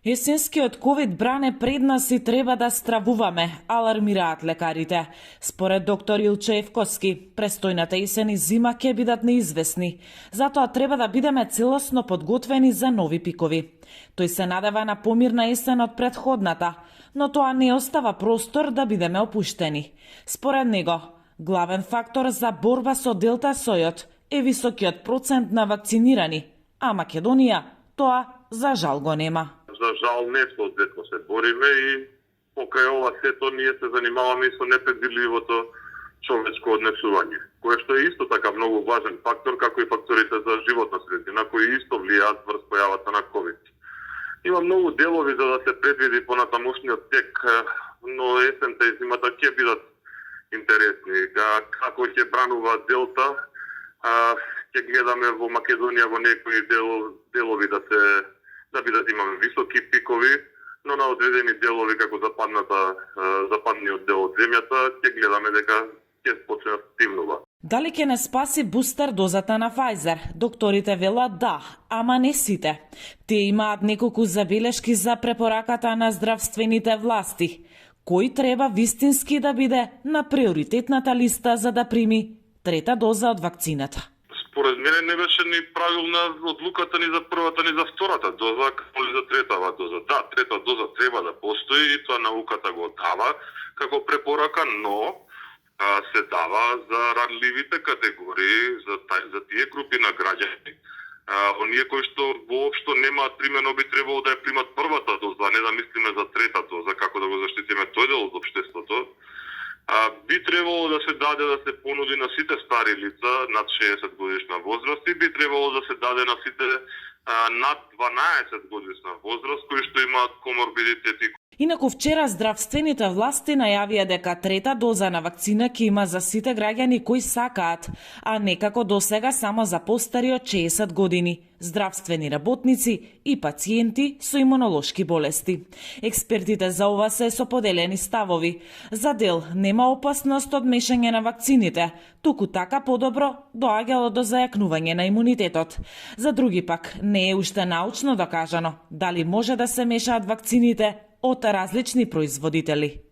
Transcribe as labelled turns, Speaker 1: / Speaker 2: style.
Speaker 1: Есенскиот ковид бране пред нас и треба да стравуваме, алармираат лекарите. Според доктор Илче Евковски, престојната есен и зима ќе бидат неизвестни. Затоа треба да бидеме целосно подготвени за нови пикови. Тој се надева на помирна есен од предходната, но тоа не остава простор да бидеме опуштени. Според него, главен фактор за борба со делта сојот е високиот процент на вакцинирани, а Македонија тоа за жал го нема.
Speaker 2: За жал не соодветно се бориме и покрај ова сето ние се занимаваме и со непредвидливото човечко однесување, кое што е исто така многу важен фактор, како и факторите за животна средина, кои исто влијаат врз појавата на ковид. Има многу делови за да се предвиди понатамошниот тек, но есента и зимата ќе бидат интересни. Како ќе бранува делта, ќе гледаме во Македонија во некои делови да бидат имаме високи пикови, но на одредени делови како западниот дел од земјата ќе гледаме дека ќе почне да стивнува.
Speaker 1: Дали ќе не спаси бустер дозата на Pfizer? Докторите велат да, ама не сите. Тие имаат неколку забелешки за препораката на здравствените власти. Кој треба вистински да биде на приоритетната листа за да прими трета доза од вакцината?
Speaker 2: Според мене не беше ни правилна одлуката ни за првата ни за втората доза, како и за третава доза. Да, трета доза треба да постои и тоа науката го дава како препорака, но се дава за ранливите категории, за тие групи на граѓани. Оние кои што воопшто немаат примено би требало да ја примат првата доза, а не да мислиме за трета доза, како да го заштитиме тој дел од општеството. Би требало да се даде да се понуди на сите стари лица над 60 годишна возраст и би требало да се даде на сите над 12 годишна возраст кои што имаат коморбидитети.
Speaker 1: Инаку вчера здравствените власти најавија дека трета доза на вакцина ќе има за сите граѓани кои сакаат, а не како досега само за постари од 60 години, здравствени работници и пациенти со имунолошки болести. Експертите за ова се со поделени ставови. За дел нема опасност од мешање на вакцините, туку така подобро доаѓало до зајакнување на имунитетот. За други пак не е уште научно докажано дали може да се мешаат вакцините од различни производители.